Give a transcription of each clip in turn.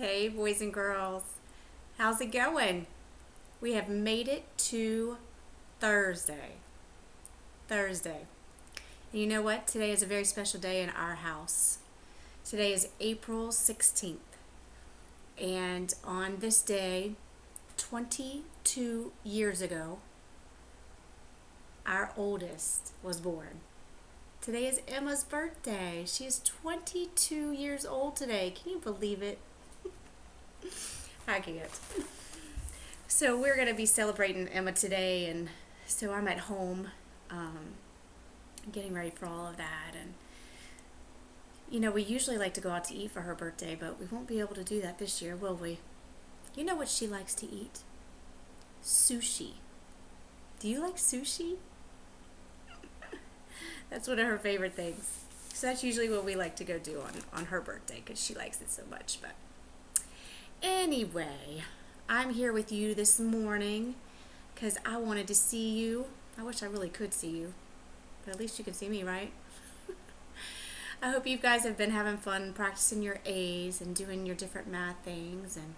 Hey, boys and girls. How's it going? We have made it to Thursday. Thursday. And you know what? Today is a very special day in our house. Today is April 16th. And on this day, 22 years ago, our oldest was born. Today is Emma's birthday. She is 22 years old today. Can you believe it? I can't. So we're going to be celebrating Emma today, and so I'm at home getting ready for all of that. And we usually like to go out to eat for her birthday, but we won't be able to do that this year, will we? You know what she likes to eat? Sushi. Do you like sushi? That's one of her favorite things. So that's usually what we like to go do on her birthday because she likes it so much. But anyway, I'm here with you this morning because I wanted to see you. I wish I really could see you, but at least you can see me, right? I hope you guys have been having fun practicing your A's and doing your different math things. And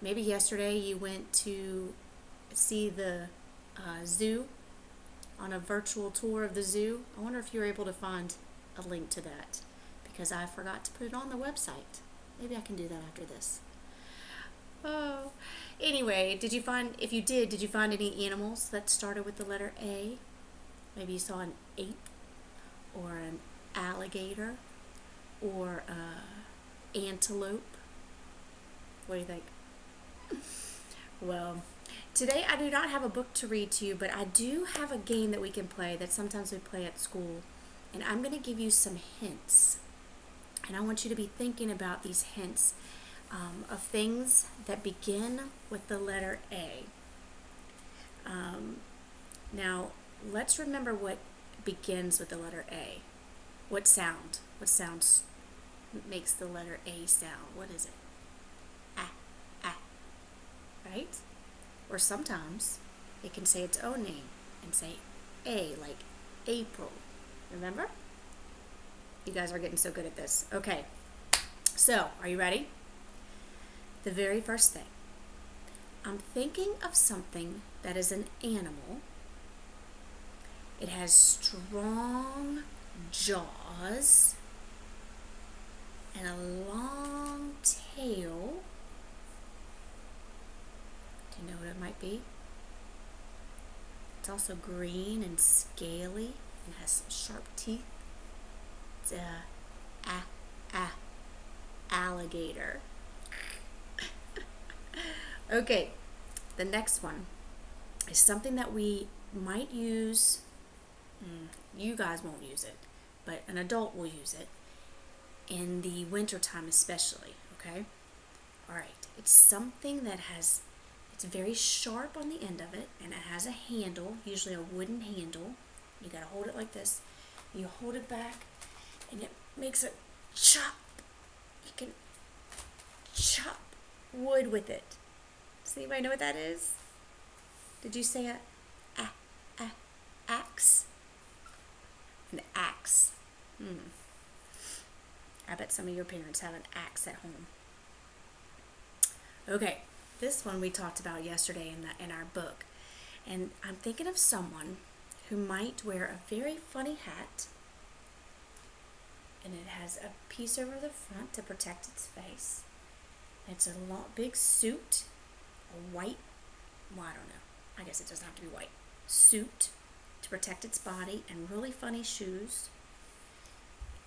maybe yesterday you went to see the zoo on a virtual tour of the zoo. I wonder if you were able to find a link to that because I forgot to put it on the website. Maybe I can do that after this. Oh, anyway, if you did you find any animals that started with the letter A? Maybe you saw an ape or an alligator or antelope. What do you think? Well, today I do not have a book to read to you, but I do have a game that we can play that sometimes we play at school. And I'm going to give you some hints. And I want you to be thinking about these hints of things that begin with the letter A. Now, let's remember what begins with the letter A. What sound? What sounds makes the letter A sound? What is it? Ah, ah, right? Or sometimes it can say its own name and say A, like April. Remember? You guys are getting so good at this. Okay, so are you ready? The very first thing. I'm thinking of something that is an animal. It has strong jaws and a long tail. Do you know what it might be? It's also green and scaly and has some sharp teeth. It's alligator. Okay, the next one is something that we might use. You guys won't use it, but an adult will use it in the winter time especially, okay? All right, it's something that it's very sharp on the end of it, and it has a handle, usually a wooden handle. You gotta hold it like this. You hold it back, and it makes a chop. You can chop wood with it. Does anybody know what that is? Did you say a axe? An axe. I bet some of your parents have an axe at home. Okay, this one we talked about yesterday in our book, and I'm thinking of someone who might wear a very funny hat, and it has a piece over the front to protect its face. It's a big suit, a white, well, I don't know, I guess it doesn't have to be white, suit to protect its body, and really funny shoes.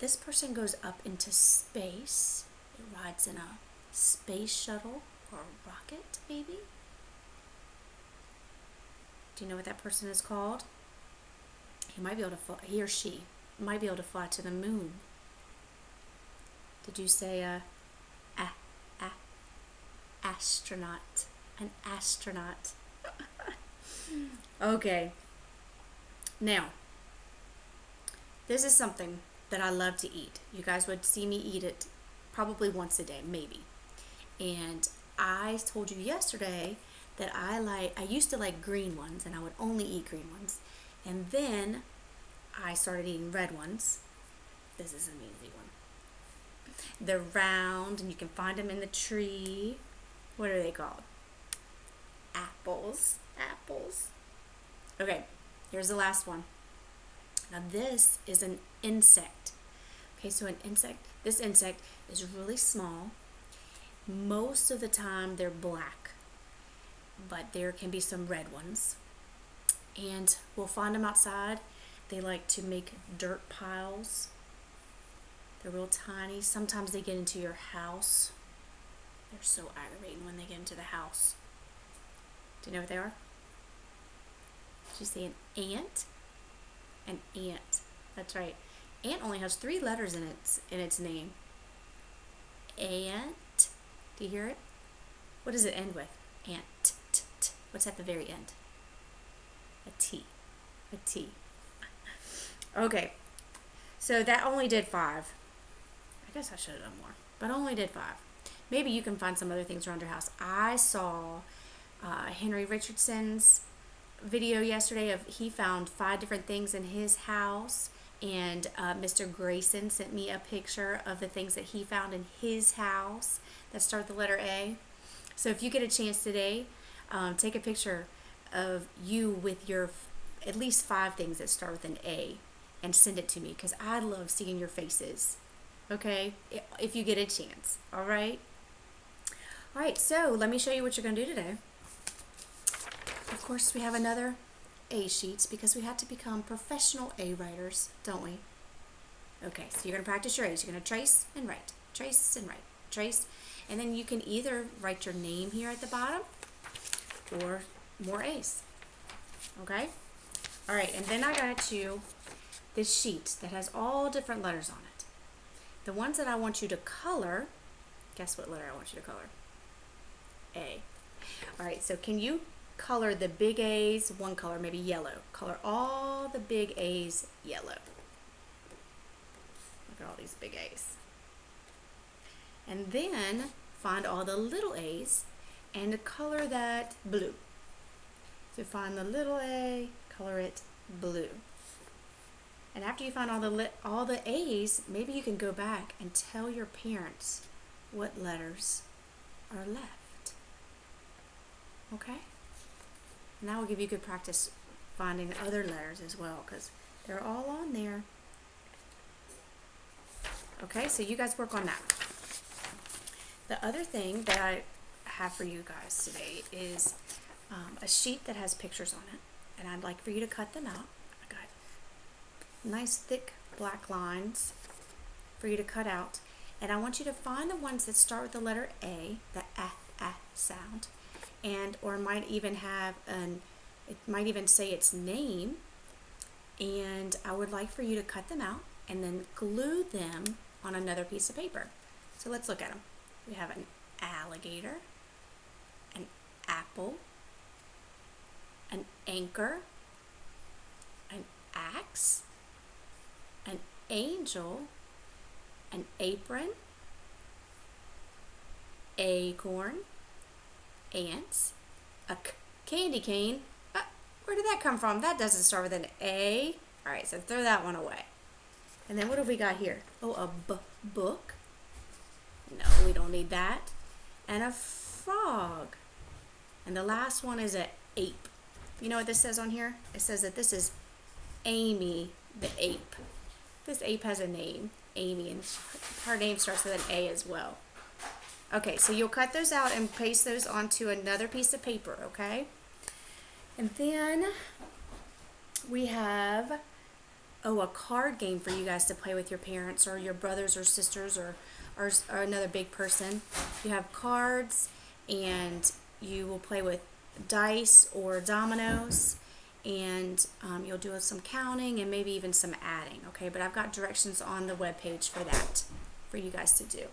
This person goes up into space. It rides in a space shuttle or a rocket, maybe? Do you know what that person is called? He or she might be able to fly to the moon. Did you say astronaut? An astronaut. Okay. Now, this is something that I love to eat. You guys would see me eat it probably once a day, maybe. And I told you yesterday that I used to like green ones, and I would only eat green ones. And then I started eating red ones. This is an easy one. They're round and you can find them in the tree. What are they called? Apples. Apples. Okay, here's the last one. Now this is an insect. Okay, so this insect is really small. Most of the time they're black, but there can be some red ones. And we'll find them outside. They like to make dirt piles. They're real tiny. Sometimes they get into your house. They're so aggravating when they get into the house. Do you know what they are? Did you say an ant? An ant. That's right. Ant only has 3 letters in its name. Ant. Do you hear it? What does it end with? Ant. T, t, t. What's at the very end? A T. A T. Okay. So that only did 5. I guess I should have done more, but I only did 5. Maybe you can find some other things around your house. I saw Henry Richardson's video yesterday of he found 5 different things in his house, and Mr. Grayson sent me a picture of the things that he found in his house that start with the letter A. So if you get a chance today, take a picture of you with your at least 5 things that start with an A and send it to me, because I love seeing your faces. Okay, if you get a chance. All right, so let me show you what you're going to do today. Of course, we have another A sheet because we have to become professional A writers, don't we? Okay, so you're going to practice your A's. You're going to trace and write, trace and write, trace, and then you can either write your name here at the bottom or more A's. Okay? All right, and then I got you this sheet that has all different letters on it. The ones that I want you to color, guess what letter I want you to color? A. All right, so can you color the big A's one color, maybe yellow? Color all the big A's yellow. Look at all these big A's. And then find all the little A's and color that blue. So find the little A, color it blue. And after you find all the A's, maybe you can go back and tell your parents what letters are left. Okay? And that will give you good practice finding other letters as well, because they're all on there. Okay, so you guys work on that. The other thing that I have for you guys today is a sheet that has pictures on it, and I'd like for you to cut them out. I got nice thick black lines for you to cut out, and I want you to find the ones that start with the letter A, the sound, or might even have it might even say its name, and I would like for you to cut them out and then glue them on another piece of paper. So let's look at them. We have an alligator, an apple, an anchor, an axe, an angel, an apron, acorn, ants, a candy cane. Where did that come from? That doesn't start with an A. All right, so throw that one away. And then what have we got here? Oh, a book. No, we don't need that. And a frog. And the last one is an ape. You know what this says on here? It says that this is Amy the ape. This ape has a name, Amy, and her name starts with an A as well. Okay, so you'll cut those out and paste those onto another piece of paper, okay? And then we have, a card game for you guys to play with your parents or your brothers or sisters or another big person. You have cards, and you will play with dice or dominoes, and you'll do some counting and maybe even some adding, okay? But I've got directions on the webpage for that for you guys to do.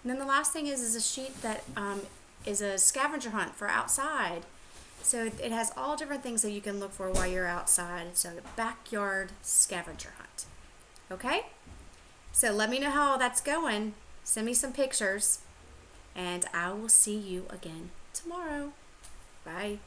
And then the last thing is a sheet that is a scavenger hunt for outside. So it has all different things that you can look for while you're outside. It's a backyard scavenger hunt. Okay? So let me know how all that's going. Send me some pictures. And I will see you again tomorrow. Bye.